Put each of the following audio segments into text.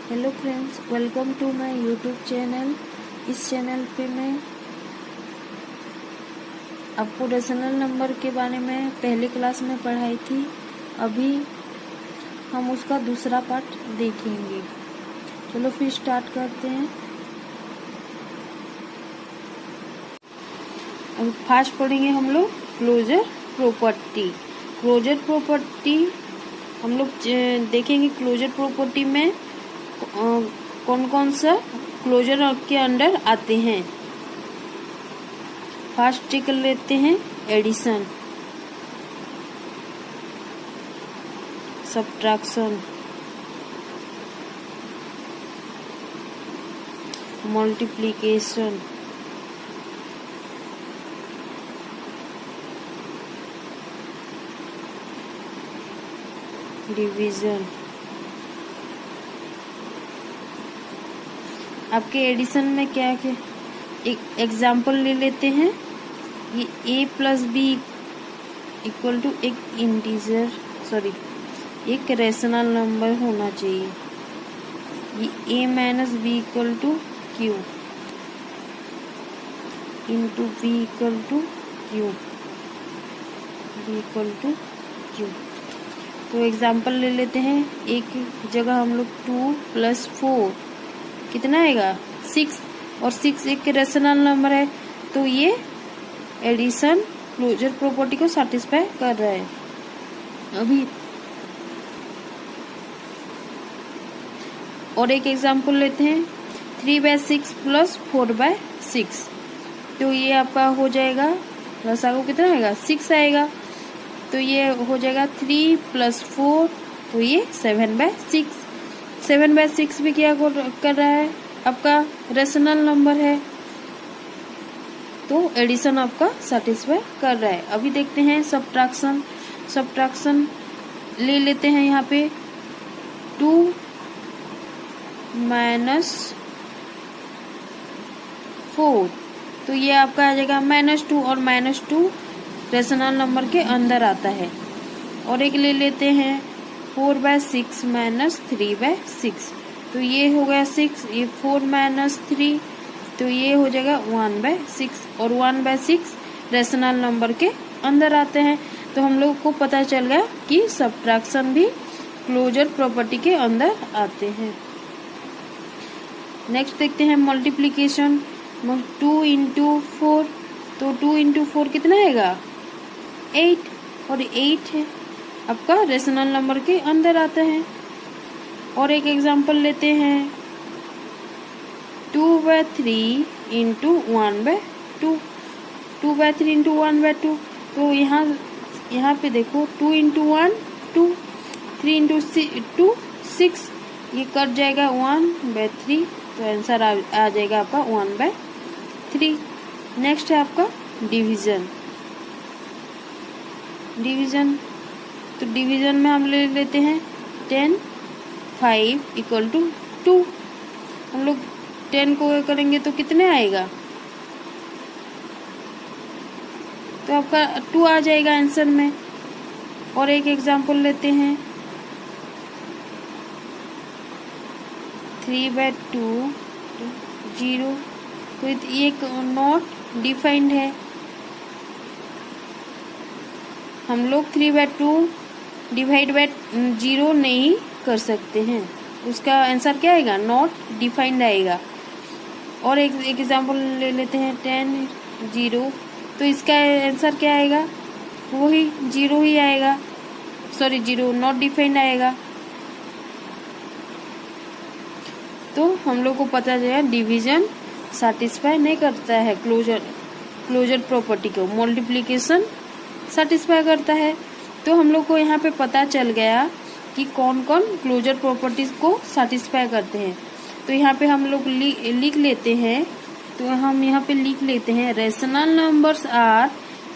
Hello friends, welcome to my YouTube channel. इस channel पे मैं आपको रेशनल नंबर के बारे में पहले क्लास में पढ़ाई थी। अभी हम उसका दूसरा पार्ट देखेंगे। चलो फिर स्टार्ट करते हैं। अब फास्ट पढ़ेंगे हम लोग क्लोजर प्रॉपर्टी। क्लोजर प्रॉपर्टी हम लोग देखेंगे। क्लोजर प्रॉपर्टी में कौन कौन सा क्लोजर के अंडर आते हैं। फर्स्ट कर लेते हैं एडिशन, सब्ट्रैक्शन, मल्टीप्लिकेशन, डिवीजन। आपके एडिशन में क्या क्या एक एग्जाम्पल ले लेते हैं। ये a plus B equal to एक इंटीजर एक रेशनल नंबर होना चाहिए। ये a minus B equal to Q into B equal to Q, B equal to Q. तो एग्जाम्पल ले लेते हैं। एक जगह हम लोग 2 + 4 कितना आएगा 6, और 6 एक रेशनल नंबर है, तो ये एडिशन क्लोजर प्रॉपर्टी को सैटिस्फाई कर रहा है। अभी और एक एग्जांपल लेते हैं। 3/6 + 4/6, तो ये आपका हो जाएगा लसागु कितना आएगा 6 आएगा, तो ये हो जाएगा 3 + 4, तो ये 7/6। 7/6 भी क्या कर रहा है, आपका रेशनल नंबर है, तो एडिशन आपका सैटिस्फाई कर रहा है। अभी देखते हैं सब्ट्रैक्शन। सब्ट्रैक्शन ले लेते हैं। यहाँ पे 2 - 4, तो ये आपका आ जाएगा -2, और -2 रेशनल नंबर के अंदर आता है। और एक ले लेते हैं 4/6 - 3/6, तो ये हो गया 6, ये 4 - 3, तो ये हो जाएगा 1/6, और 1/6 रेशनल नंबर के अंदर आते हैं। तो हम लोग को पता चल गया कि सब्ट्रैक्शन भी क्लोजर प्रॉपर्टी के अंदर आते हैं। नेक्स्ट देखते हैं मल्टीप्लिकेशन। 2 × 4, तो 2 × 4 कितना आएगा 8, और 8 है आपका रेशनल नंबर के अंदर आता है। और एक एग्जांपल लेते हैं 2/3 × 1/2, 2/3 × 1/2, तो यहाँ पे देखो 2 × 1 2, 3 × 2 6, ये कट जाएगा 1/3, तो आंसर आ जाएगा आपका 1/3। नेक्स्ट है आपका डिवीजन। तो डिवीजन में हम ले लेते हैं 10 5 = 2। हम लोग 10 को करेंगे तो कितने आएगा, तो आपका 2 आ जाएगा आंसर में। और एक एग्जांपल लेते हैं 3/2 0, तो ये नॉट डिफाइंड है। हम लोग 3/2 डिवाइड बाय 0 नहीं कर सकते हैं, उसका आंसर क्या आएगा नॉट डिफाइंड आएगा। और एक एग्जांपल ले लेते हैं 10 0, तो इसका आंसर क्या आएगा, वही 0 ही आएगा, 0 नॉट डिफाइंड आएगा। तो हम लोग को पता चला डिवीजन सैटिस्फाई नहीं करता है क्लोजर प्रॉपर्टी को, मल्टीप्लिकेशन सैटिस्फाई करता है। तो हम लोग को यहाँ पे पता चल गया कि कौन कौन क्लोजर प्रॉपर्टीज को सैटिस्फाई करते हैं। तो यहाँ पे हम लोग लिख लेते हैं। तो हम यहाँ पे लिख लेते हैं rational numbers are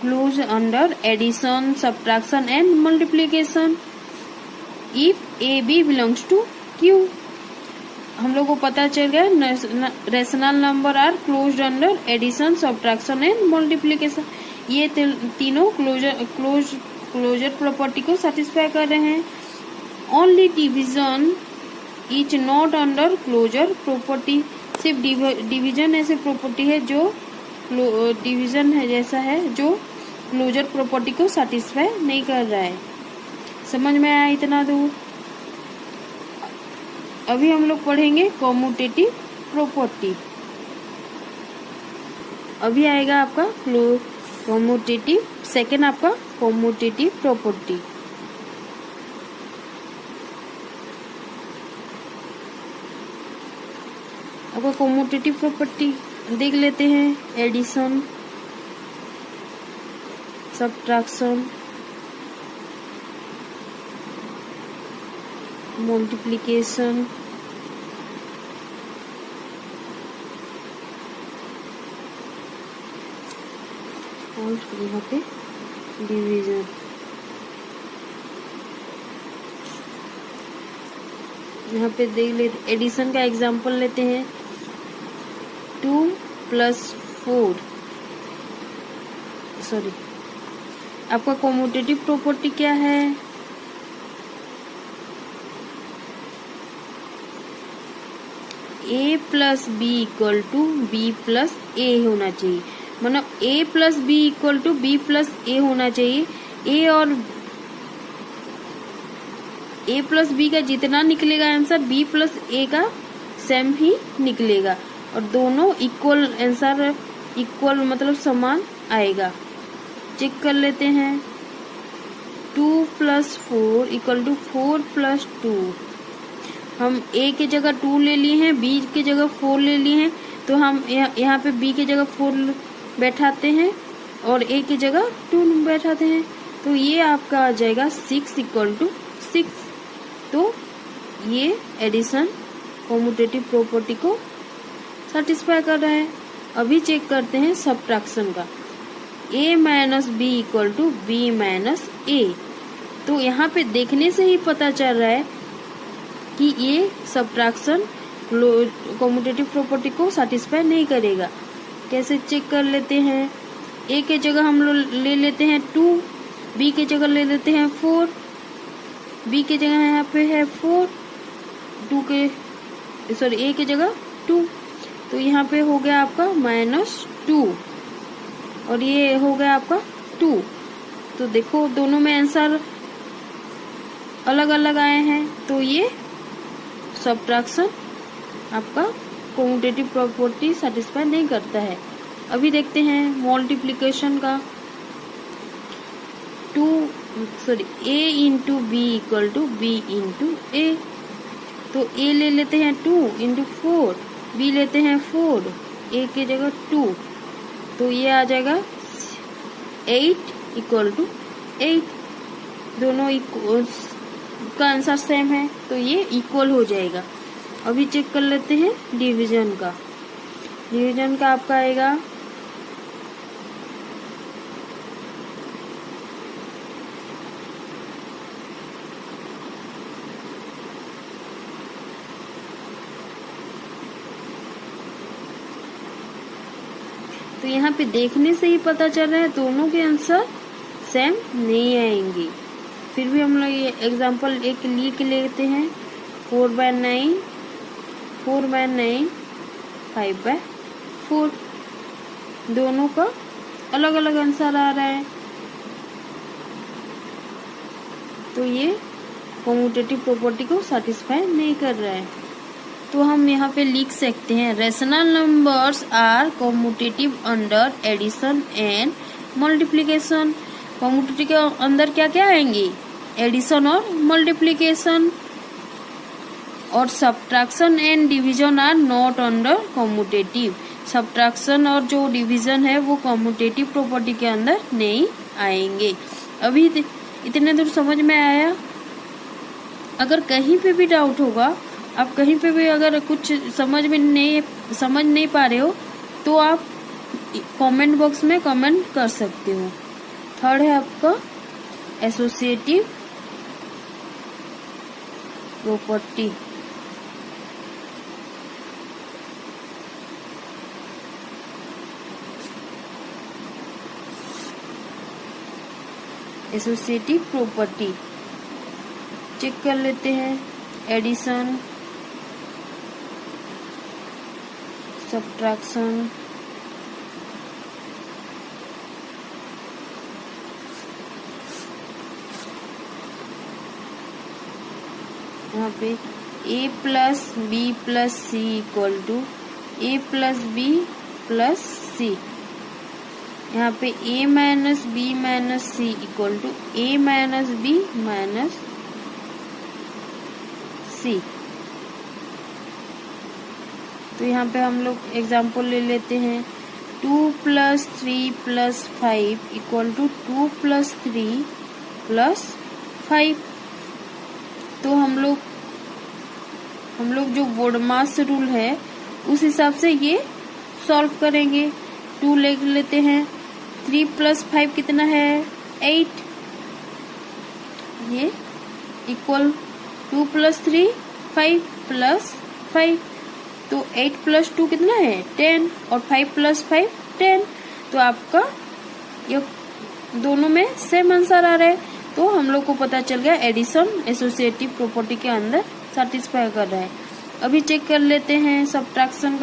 close under addition, subtraction and multiplication if A B belongs to Q. हम लोग को पता चल गया rational number are close under addition, subtraction and multiplication. ये तीनों क्लोजर प्रॉपर्टी को सेटिस्फाई कर रहे हैं। Only division is not under closure property. सिर्फ डिवीजन ऐसे प्रॉपर्टी है जो डिवीजन है जैसा है जो क्लोजर प्रॉपर्टी को सेटिस्फाई नहीं कर रहा है। समझ में आया इतना दूर? अभी हम लोग पढ़ेंगे कॉम्यूटेटिव प्रॉपर्टी। अभी आएगा आपका कॉम्यूटेटिव, सेकेंड आपका कॉम्यूटेटिव प्रॉपर्टी। आपका कॉम्यूटेटिव प्रॉपर्टी देख लेते हैं। एडिशन, सब्ट्रैक्शन, मल्टीप्लिकेशन, और यहाँ पे डिवीजन। यहाँ पे देख लेते, एडिशन का एग्जांपल लेते हैं। 2 + 4, सॉरी, आपका कॉम्यूटेटिव प्रॉपर्टी क्या है? A + B = B + A होना चाहिए, मतलब A + B = B + A होना चाहिए। A और A + B का जितना निकलेगा आंसर B + A का सेम ही निकलेगा, और दोनों इक्वल आंसर, इक्वल मतलब समान आएगा। चेक कर लेते हैं। 2 + 4 = 4 + 2। हम A की जगह 2 ले लिए हैं, B की जगह 4 ले लिए हैं, तो हम यहाँ पे B की जगह 4 बैठाते हैं और A की जगह 2 बैठाते हैं, तो ये आपका आ जाएगा 6 = 6। तो ये एडिशन कॉम्यूटेटिव प्रॉपर्टी को सेटिस्फाई कर रहा है। अभी चेक करते हैं सब्ट्रैक्शन का। A - B = B - A। तो यहाँ पे देखने से ही पता चल रहा है कि ये सब्ट्रैक्शन कॉम्यूटेटिव प्रॉपर्टी को सेटिस्फाई नहीं करेगा। कैसे चेक कर लेते हैं? A के जगह हम लोग ले लेते हैं 2, B के जगह ले लेते हैं 4, B के जगह यहाँ पे है 4, A के जगह 2, तो यहाँ पे हो गया आपका -2 और ये हो गया आपका 2। तो देखो दोनों में आंसर अलग अलग आए हैं, तो ये सब्ट्रैक्शन आपका कॉम्यूटेटिव प्रॉपर्टी सेटिस्फाई नहीं करता है। अभी देखते हैं मल्टीप्लिकेशन का। A × B = B × A। तो A ले लेते हैं 2 × 4, B लेते हैं 4, A की जगह 2, तो ये आ जाएगा 8 = 8। दोनों का आंसर सेम है, तो ये इक्वल हो जाएगा। अभी चेक कर लेते हैं डिवीजन का। डिवीजन का आपका आएगा तो यहाँ पे देखने से ही पता चल रहा है दोनों के आंसर सेम नहीं आएंगे। फिर भी हम लोग ये एग्जांपल एक लिख लेते हैं। 4/9, 4/9, 5/4। दोनों का अलग अलग आंसर आ रहा है, तो ये कॉम्यूटेटिव प्रॉपर्टी को सेटिस्फाई नहीं कर रहा है। तो हम यहाँ पे लिख सकते हैं rational numbers are commutative under addition and multiplication. Commutative के अंदर क्या क्या आएंगे? एडिशन और मल्टीप्लिकेशन। और subtraction and division are not under commutative. Subtraction और जो डिवीजन है वो कॉम्यूटेटिव प्रॉपर्टी के अंदर नहीं आएंगे। अभी इतने दूर समझ में आया? अगर कहीं पे भी डाउट होगा, आप कहीं पे भी अगर कुछ समझ नहीं पा रहे हो, तो आप कमेंट बॉक्स में कमेंट कर सकते हो। थर्ड है आपका associative property. Associative property check कर लेते हैं। एडिशन, सब्ट्रैक्शन, यहाँ पे a plus B plus C equal to a plus B plus C. यहाँ पे a minus B minus C equal to a minus B minus C. तो यहाँ पे हम लोग एग्जाम्पल ले लेते हैं। 2 plus 3 plus 5 equal to 2 plus 3 plus 5। तो हम लोग जो बोडमास रूल है उस हिसाब से ये सॉल्व करेंगे। 2 ले लेते हैं। 3 प्लस 5 कितना है? 8। ये इक्वल 2 प्लस 3 5 प्लस 5। तो 8 प्लस 2 कितना है? 10 और 5 प्लस 5 10। तो आपका ये दोनों में सेम आंसर आ रहा है। तो हम लोग को पता चल गया एडिशन एसोसिएटिव प्रॉपर्टी के अंदर सैटिस्फाई कर रहा है। अभी चेक कर लेते हैं सब्ट्रैक्शन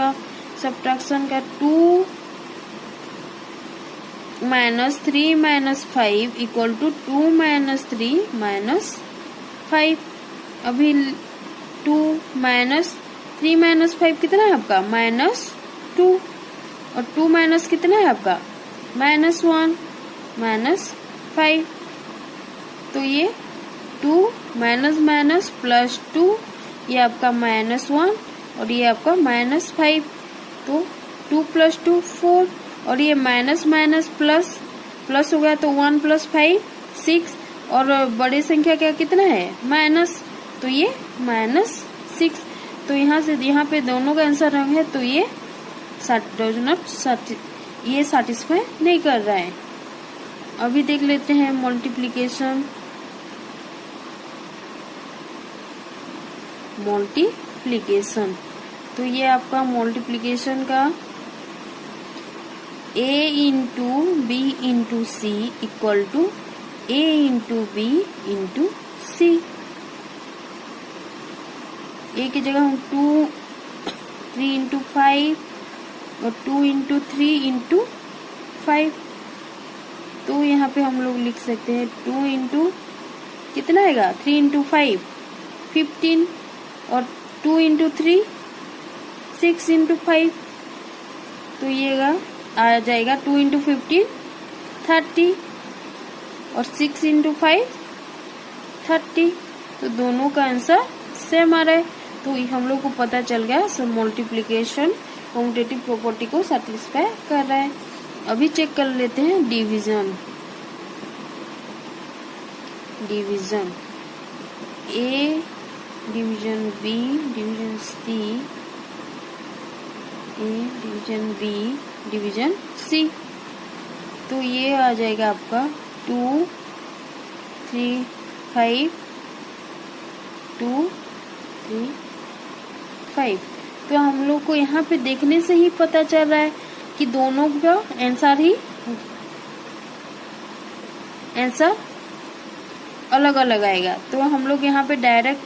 का 2 minus 3 minus 5 equal to 2 minus 3 minus 5। अभी 2 माइनस 3 माइनस 5 कितना है आपका? -2। और 2 माइनस कितना है आपका? -1 माइनस 5। तो ये 2 माइनस माइनस प्लस 2, ये आपका -1 और ये आपका -5। तो 2 प्लस 2 4 और ये माइनस माइनस प्लस हो गया तो 1 प्लस 5 6 और बड़ी संख्या क्या कितना है? माइनस। तो ये -6। तो यहाँ से यहाँ पे दोनों का आंसर है। तो ये ये सैटिस्फाई नहीं कर रहा है। अभी देख लेते हैं मल्टीप्लिकेशन। तो ये आपका मल्टीप्लिकेशन का a into B into C equal to a into B into C. a की जगह हम 3 इंटू 5 और 2 इंटू 3 इंटू 5। तो यहाँ पे हम लोग लिख सकते हैं 2 इंटू कितना आएगा? 3 इंटू 5 15 और 2 इंटू 3 6 इंटू 5। तो ये आ जाएगा 2 इंटू 15 30 और 6 इंटू 5 30। तो दोनों का आंसर सेम आ रहा है। तो हम लोग को पता चल गया सब मल्टीप्लिकेशन कम्यूटेटिव प्रॉपर्टी को सैटिस्फाई कर रहा है। अभी चेक कर लेते हैं division. A division B division C, A division B division C. तो ये आ जाएगा आपका 2 3 5 2 3 5। तो हम लोग को यहाँ पे देखने से ही पता चल रहा है कि दोनों का आंसर अलग अलग आएगा। तो हम लोग यहाँ पे डायरेक्ट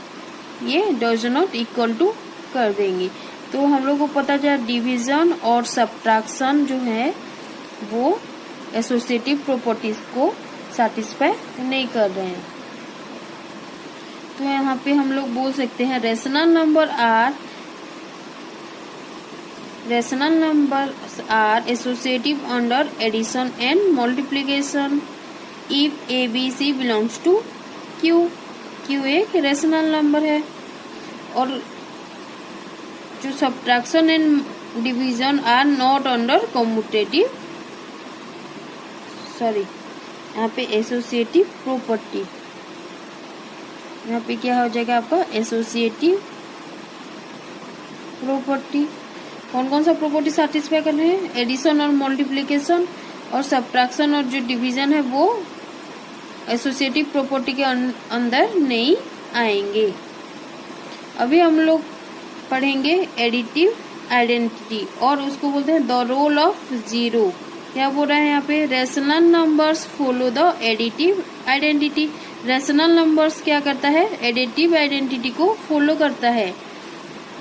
ये डज नॉट इक्वल टू कर देंगे। तो हम लोग को पता चला डिवीजन और सब्ट्रैक्शन जो है वो एसोसिएटिव प्रॉपर्टीज को सैटिस्फाई नहीं कर रहे हैं। तो यहाँ पे हम लोग बोल सकते हैं rational numbers are associative under addition and multiplication if A B C belongs to Q. Q एक रेशनल नंबर है और जो subtraction and division are not under commutative यहाँ पे एसोसिएटिव प्रॉपर्टी। यहाँ पे क्या हो जाएगा आपका एसोसिएटिव प्रॉपर्टी। कौन कौन सा प्रॉपर्टी सैटिस्फाई कर रहे हैं? एडिशन और मल्टीप्लिकेशन और सब्ट्रैक्शन और जो डिवीजन है वो एसोसिएटिव प्रॉपर्टी के अंदर नहीं आएंगे। अभी हम लोग पढ़ेंगे एडिटिव आइडेंटिटी और उसको बोलते हैं द रोल ऑफ जीरो। क्या बोल रहा है यहाँ पे? Rational numbers follow the additive identity. Rational numbers क्या करता है? एडिटिव आइडेंटिटी को फॉलो करता है।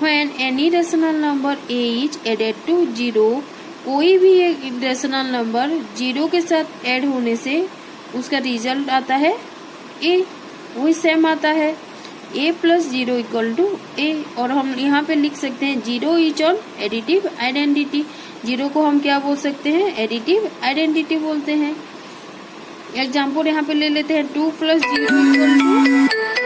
When any rational number A is added to 0, कोई भी एक रेशनल नंबर 0 के साथ ऐड होने से उसका रिजल्ट आता है ए, वही सेम आता है a प्लस 0 इक्वल टू ए। और हम यहाँ पे लिख सकते हैं 0 इज ऑन एडिटिव आइडेंटिटी। 0 को हम क्या बोल सकते हैं, एडिटिव आइडेंटिटी बोलते हैं। एग्जाम्पल यहाँ पे ले लेते हैं 2 प्लस 0 इक्वल टू